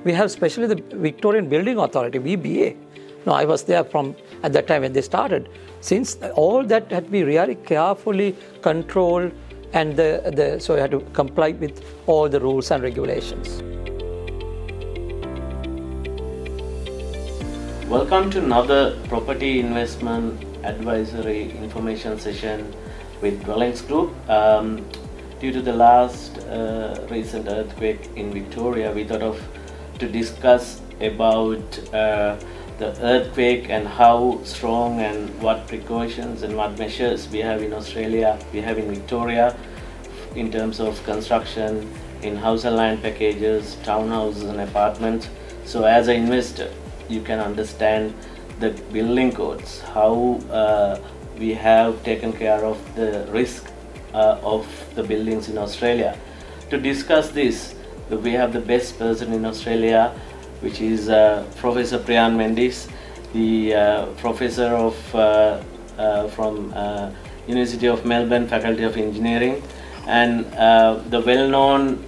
we have especially the Victorian Building Authority, VBA. No, I was there from at that time when they started. Since all that had to be really carefully controlled, and so you had to comply with all the rules and regulations. Welcome to another property investment advisory information session with Dwellings Group. Due to the last recent earthquake in Victoria, we thought of to discuss about the earthquake and how strong and what precautions and what measures we have in Australia, we have in Victoria in terms of construction in house and land packages, townhouses and apartments. So as an investor, you can understand the building codes, how we have taken care of the risk of the buildings in Australia. To discuss this, we have the best person in Australia, which is Professor Priyan Mendis, the professor of from University of Melbourne, Faculty of Engineering, and the well-known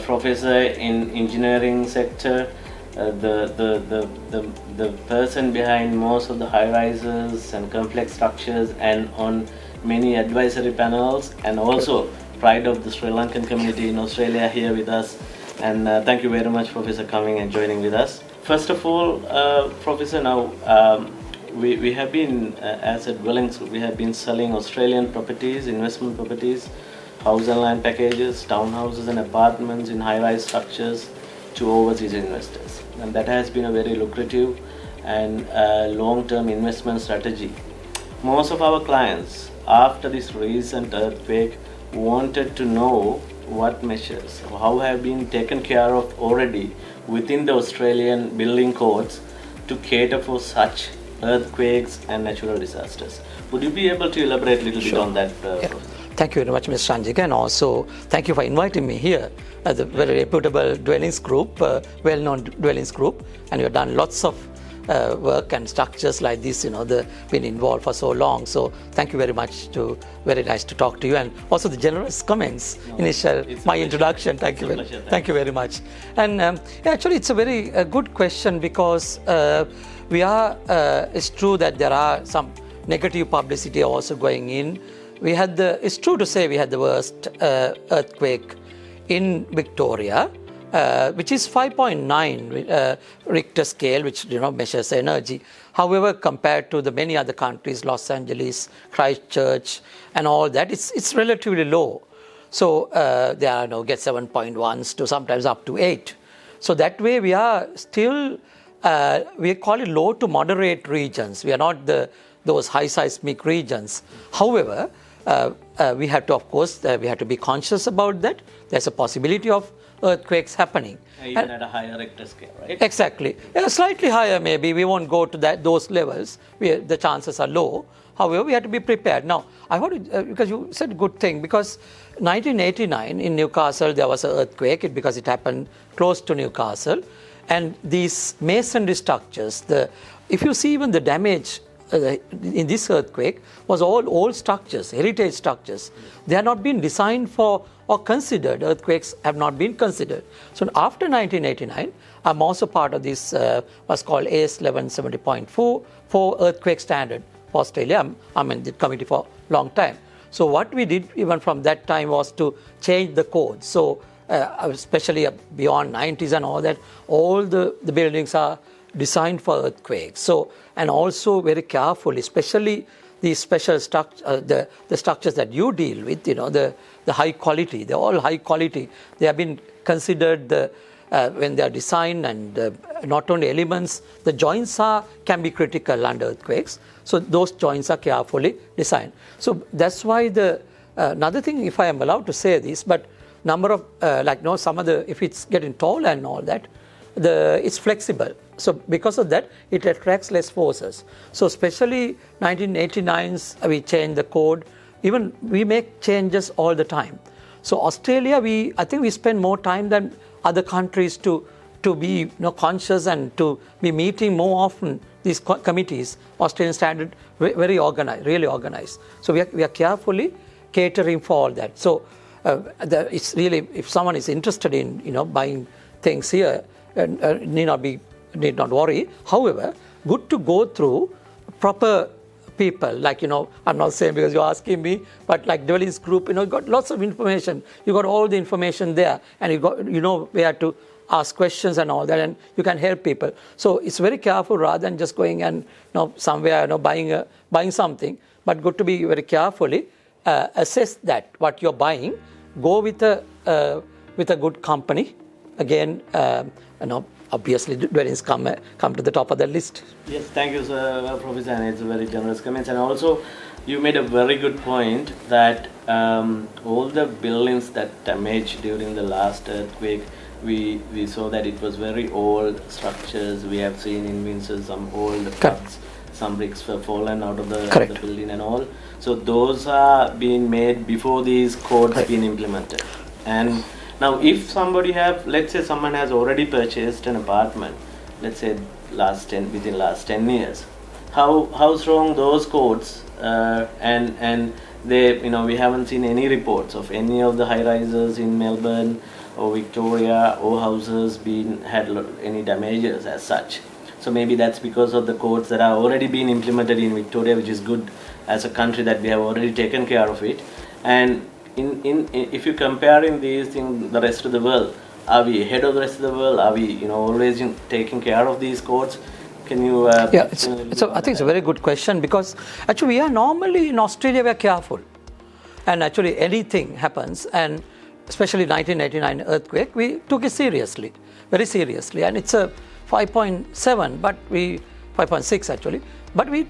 professor in engineering sector, the person behind most of the high-rises and complex structures, and on many advisory panels, and also pride of the Sri Lankan community in Australia here with us. And thank you very much, Professor, coming and joining with us. First of all, Professor, now we have been, as a Dwellings Group, we have been selling Australian properties, investment properties, house and land packages, townhouses and apartments in high-rise structures to overseas investors. And that has been a very lucrative and long-term investment strategy. Most of our clients, after this recent earthquake, wanted to know what measures, how have been taken care of already within the Australian building codes to cater for such earthquakes and natural disasters. Would you be able to elaborate a little bit on that? Thank you very much, Mr. Sanjika, and also thank you for inviting me here as a very reputable Dwellings Group, well-known Dwellings Group, and you've done lots of work and structures like this, been involved for so long. So thank you very much. Very nice to talk to you, and also the generous comments, my introduction. Thank you very much. And actually, it's a very good question, because it's true that there are some negative publicity also going in. It's true to say we had the worst earthquake in Victoria, which is 5.9 Richter scale, which measures energy. However, compared to the many other countries, Los Angeles, Christchurch, and all that, it's relatively low. So there are get 7.1s to sometimes up to 8. So that way we are still we call it low to moderate regions. We are not those high seismic regions. However, we have to, of course, we have to be conscious about that. There's a possibility of earthquakes happening. Even at a higher Richter scale, right? Exactly. Slightly higher maybe. We won't go to those levels. The chances are low. However, we have to be prepared. Now, I want to, because you said a good thing, because 1989 in Newcastle there was an earthquake because it happened close to Newcastle. And these masonry structures, if you see even the damage in this earthquake was all old structures, heritage structures. They have not been designed for or considered. Earthquakes have not been considered. So after 1989, I'm also part of this what's called AS 1170.4 for earthquake standard for Australia. I'm in the committee for a long time. So what we did even from that time was to change the code. So especially beyond 90s and all that, all the buildings are designed for earthquakes. So, and also very carefully, especially these special structures, the structures that you deal with, the high quality, they're all high quality. They have been considered when they are designed, and not only elements, the joints can be critical under earthquakes. So those joints are carefully designed. So that's why another thing, if I am allowed to say this, but number of some of if it's getting tall and all that, it's flexible. So because of that, it attracts less forces. So especially 1989's, we changed the code. Even we make changes all the time. So Australia, I think we spend more time than other countries to be conscious and to be meeting more often. These committees, Australian standard, very organized, really organized. So we are carefully catering for all that. So it's really, if someone is interested in buying things here, and need not worry. However, good to go through proper people, like, I'm not saying because you're asking me, but like dwellings group, you got lots of information. You got all the information there, and you know where to ask questions and all that, and you can help people. So it's very careful rather than just going and somewhere buying something, but good to be very carefully assess that what you're buying. Go with a good company. Again, obviously dwellings come to the top of the list. Yes, thank you, sir, Professor, and it's a very generous comments. And also, you made a very good point that all the buildings that damaged during the last earthquake, we saw that it was very old structures. We have seen in Windsor some old parts, some bricks were fallen out of the building and all. So those are being made before these codes have been implemented. And now, if somebody let's say someone has already purchased an apartment, let's say within last 10 years, how strong those codes and they, we haven't seen any reports of any of the high rises in Melbourne or Victoria or houses had any damages as such. So maybe that's because of the codes that are already being implemented in Victoria, which is good as a country that we have already taken care of it. And if you're comparing these things, the rest of the world, are we ahead of the rest of the world? Are we, always taking care of these codes? Can you? I think it's a very good question, because actually we are normally in Australia, we are careful, and actually anything happens, and especially 1989 earthquake, we took it seriously, very seriously, and it's a 5.7, but 5.6 actually, but we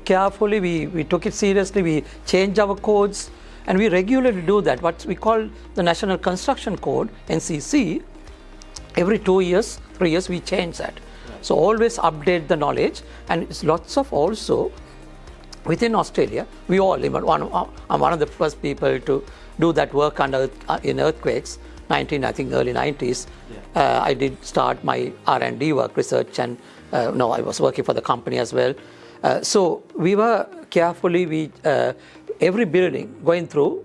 carefully we took it seriously. We changed our codes. And we regularly do that, what we call the National Construction Code, NCC. Every 2 years, 3 years, we change that. Right. So always update the knowledge. And it's lots of also, within Australia, we all, I'm one of the first people to do that work in earthquakes, early 90s. Yeah. I did start my R&D work, research, and I was working for the company as well. So we were carefully, every building going through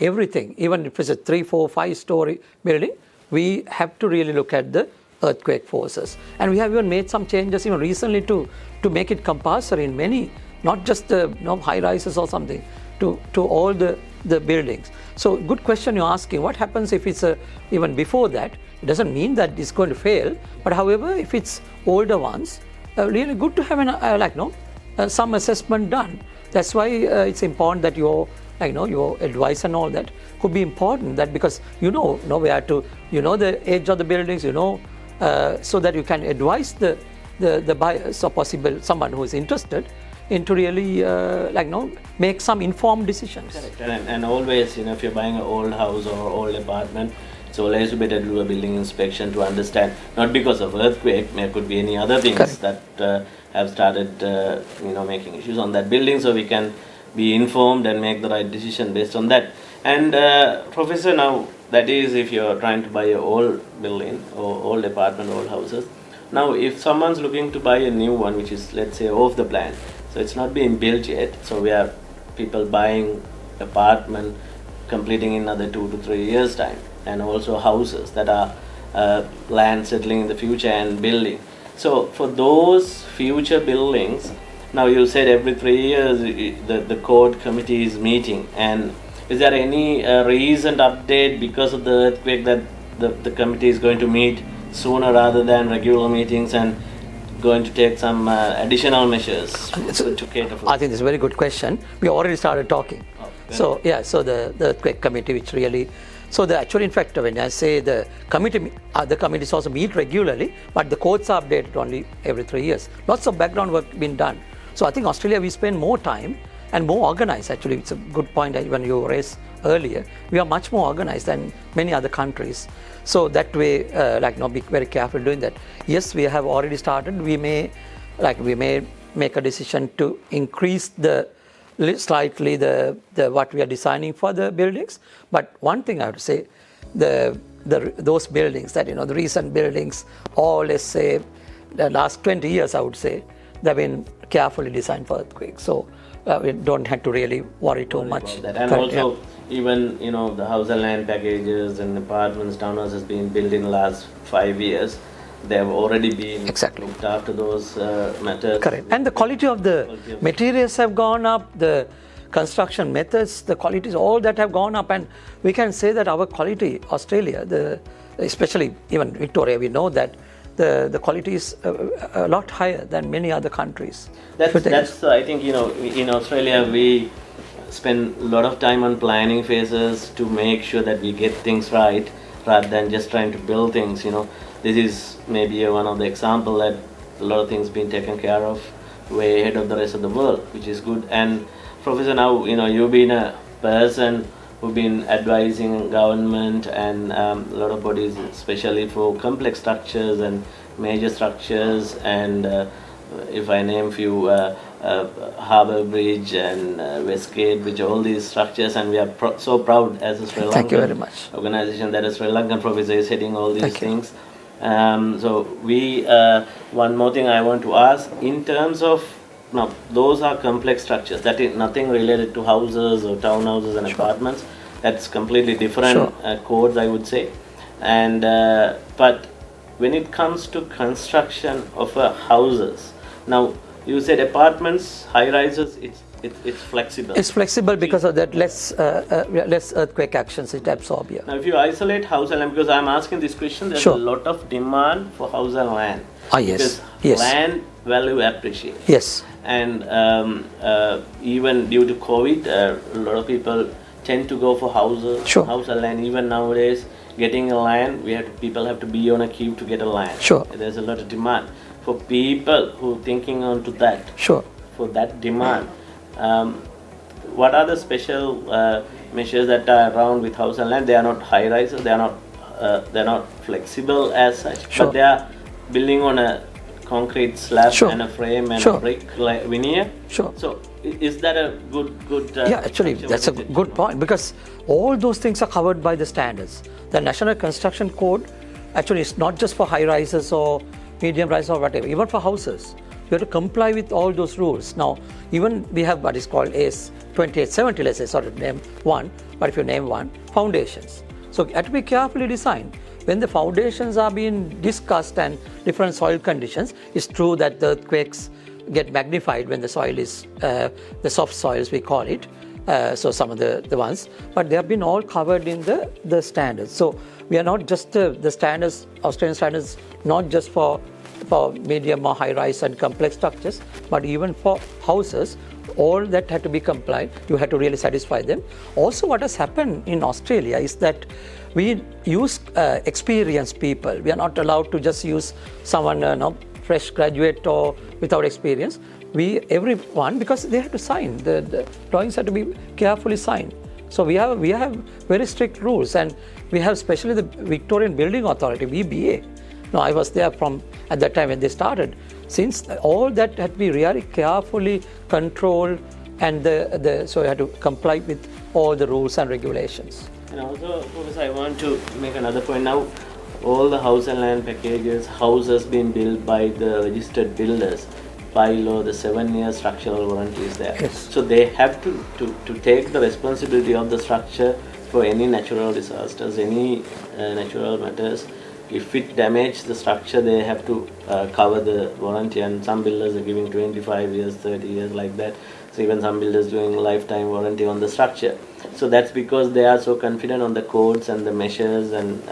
everything, even if it's a 3, 4, 5-story building, we have to really look at the earthquake forces. And we have even made some changes even recently to make it compulsory in many, not just the high rises or something, to all the buildings. So good question you're asking. What happens if it's even before that? It doesn't mean that it's going to fail, but however, if it's older ones, really good to have some assessment done. That's why it's important that your advice and all that could be important. That because where to, the age of the buildings, so that you can advise the buyers or possible someone who is interested into really make some informed decisions. Correct. And always, if you're buying an old house or old apartment, it's always better to do a building inspection to understand, not because of earthquake, there could be any other things that have started, making issues on that building, so we can be informed and make the right decision based on that. And Professor, now that is if you're trying to buy an old building or old apartment, old houses. Now, if someone's looking to buy a new one, which is, let's say, off the plan, so it's not being built yet, so we have people buying apartment completing in another 2 to 3 years time, and also houses that are land settling in the future and building. So for those future buildings, now you said every 3 years the code committee is meeting, and is there any recent update because of the earthquake that the committee is going to meet sooner rather than regular meetings and going to take some additional measures to cater for? I think it's a very good question. We already started talking. So the earthquake committee, which really, in fact, when I say the committees also meet regularly, but the codes are updated only every 3 years. Lots of background work been done. So I think Australia, we spend more time and more organized. Actually, it's a good point when you raised earlier. We are much more organized than many other countries. So that way, be very careful doing that. Yes, we have already started. We may make a decision to increase slightly the what we are designing for the buildings. But one thing I have to say, those buildings that the recent buildings, or let's say the last 20 years, I would say, they've been carefully designed for earthquakes. So we don't have to really worry too much. And also, even the house and land packages and apartments, townhouses being built in the last 5 years. They have already been looked after those matters. Correct. And the quality of the materials have gone up, the construction methods, the qualities, all that have gone up, and we can say that our quality, Australia, especially even Victoria, we know that the quality is a lot higher than many other countries. That's I think in Australia we spend a lot of time on planning phases to make sure that we get things right rather than just trying to build things. This is maybe one of the example that a lot of things being taken care of way ahead of the rest of the world, which is good. And Professor, now you've been a person who've been advising government and a lot of bodies, especially for complex structures and major structures. And if I name few, Harbour Bridge and Westgate, which are all these structures, and we are so proud as a Sri Lankan Thank you very much. organization that a Sri Lankan professor is heading all these things. So we one more thing I want to ask in terms of now those are complex structures, that is nothing related to houses or townhouses and apartments. That's completely different codes, I would say. And but when it comes to construction of houses, now you said apartments, high rises, it's flexible. It's flexible because of that less earthquake actions it absorbs. Yeah. Now, if you isolate house and land, because I'm asking this question, there's a lot of demand for house and land. Yes. Because land value appreciates. Yes. And even due to COVID, a lot of people tend to go for houses, house and land. Even nowadays, getting a land, people have to be on a queue to get a land. There's a lot of demand. For people who are thinking onto that, for that demand, what are the special measures that are around with house and land? They are not high rises, they're not flexible as such, but they are building on a concrete slab and a frame and a brick veneer. So is that a good yeah, actually that's a good point, because all those things are covered by the standards. The National Construction Code actually is not just for high rises or medium rise or whatever, even for houses. You have to comply with all those rules. Now, even we have what is called AS 2870, let's say, sort of name one, but if you name one, foundations. So it has to be carefully designed. When the foundations are being discussed and different soil conditions, it's true that the earthquakes get magnified when the soil is, the soft soils we call it, so some of the ones, but they have been all covered in the standards. So we are not just the standards, Australian standards, not just for medium or high rise and complex structures, but even for houses, all that had to be complied. You had to really satisfy them. Also, what has happened in Australia is that we use experienced people. We are not allowed to just use someone fresh graduate or without experience. Everyone, because they have to sign, the drawings have to be carefully signed. So we have very strict rules, and we have especially the Victorian Building Authority, VBA. Now, I was there from at that time when they started. Since all that had to be really carefully controlled, and so you had to comply with all the rules and regulations. And also, Professor, I want to make another point now. All the house and land packages, houses being built by the registered builders, by law, the 7-year structural warranty is there. So they have to take the responsibility of the structure for any natural disasters, any natural matters. If it damages the structure, they have to cover the warranty, and some builders are giving 25 years, 30 years like that. So even some builders doing lifetime warranty on the structure. So that's because they are so confident on the codes and the measures and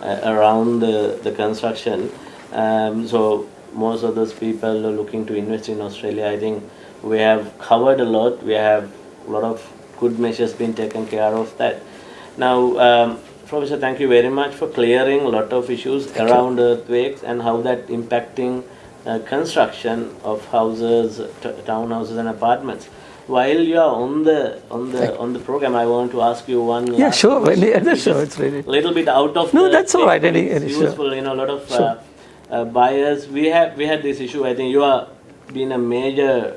around the construction. So most of those people are looking to invest in Australia. I think we have covered a lot. We have a lot of good measures being taken care of that. Now, Professor, thank you very much for clearing a lot of issues around earthquakes and how that impacting construction of houses, townhouses and apartments. While you are on the program, I want to ask you one. Yeah, sure. Sure, it's really little bit out of. No, that's all right. It's useful. A lot of buyers. We had this issue. I think you are been a major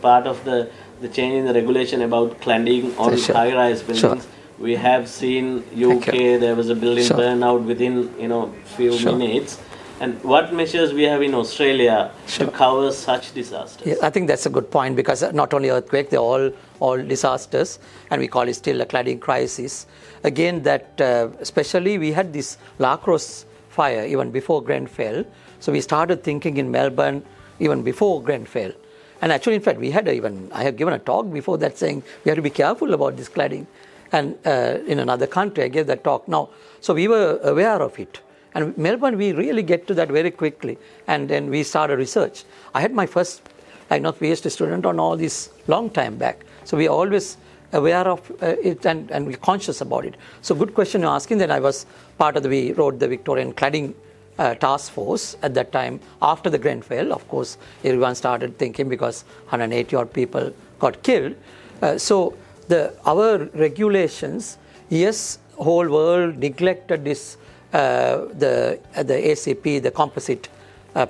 part of the change in the regulation about cladding on high-rise buildings. We have seen UK. There was a building burn out within few minutes, And what measures we have in Australia to cover such disasters? Yes, I think that's a good point, because not only earthquake, they're all disasters, and we call it still a cladding crisis. Again, that especially we had this La Crosse fire even before Grenfell. So we started thinking in Melbourne even before Grenfell. And actually, in fact, I have given a talk before that saying we have to be careful about this cladding. And in another country, I gave that talk now. So we were aware of it. And Melbourne, we really get to that very quickly. And then we started research. I had my first PhD student on all this long time back. So we are always aware of it and we're conscious about it. So good question you're asking. Then I was part of we wrote the Victorian Cladding Task Force at that time. After the Grenfell, of course, everyone started thinking, because 180 odd people got killed. So our regulations, yes, whole world neglected this, the ACP, the composite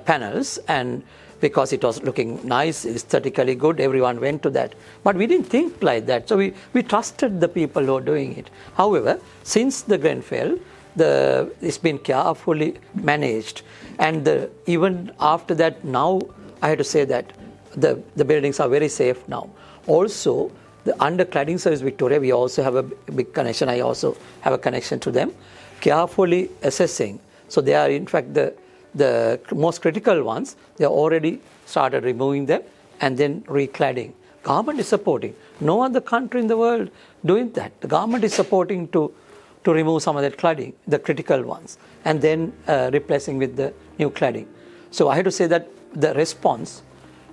panels, and because it was looking nice, aesthetically good, everyone went to that. But we didn't think like that. So we trusted the people who are doing it. However, since the Grenfell, it's been carefully managed. And even after that, now I have to say that the buildings are very safe now. Also, under Cladding Service Victoria, we also have a big connection. I also have a connection to them, carefully assessing. So they are, in fact, the most critical ones, they already started removing them and then recladding. Government is supporting. No other country in the world doing that. The government is supporting to remove some of that cladding, the critical ones, and then replacing with the new cladding. So I have to say that the response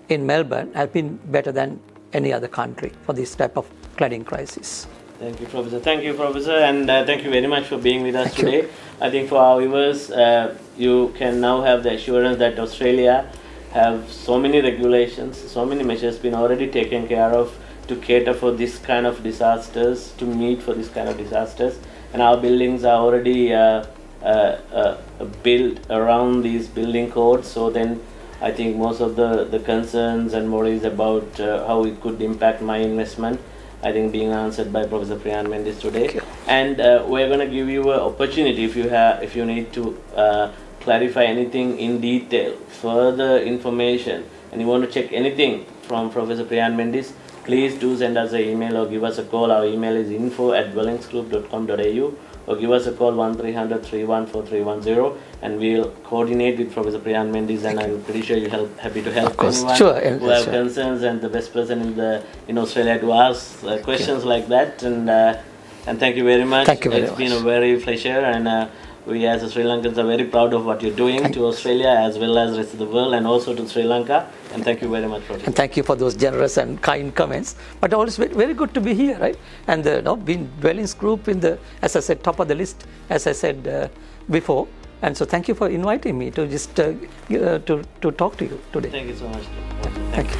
in Melbourne has been better than any other country for this type of cladding crisis. Thank you, Professor. Thank you, Professor, and thank you very much for being with us today. I think for our viewers, you can now have the assurance that Australia have so many regulations, so many measures been already taken care of to cater for this kind of disasters, to meet for this kind of disasters, and our buildings are already built around these building codes. So then I think most of the concerns and worries about how it could impact my investment, I think being answered by Professor Priyan Mendis today. And we're going to give you an opportunity if you need to clarify anything in detail, further information, and you want to check anything from Professor Priyan Mendis, please do send us an email or give us a call. Our email is info@dwellingsgroup.com.au, or give us a call 1300 314 310, and we'll coordinate with Professor Priyan Mendis, and I'm pretty sure you're happy to help anyone who have concerns, and the best person in Australia to ask questions like that. And thank you very much. It's been a very pleasure, and we as Sri Lankans are very proud of what you're doing to Australia as well as the rest of the world, and also to Sri Lanka. And thank you very much for it. And thank you for those generous and kind comments. But always very good to be here, right? And being Dwellings Group in the, as I said, top of the list, as I said before. And so thank you for inviting me to just to talk to you today. Thank you so much. Thank you.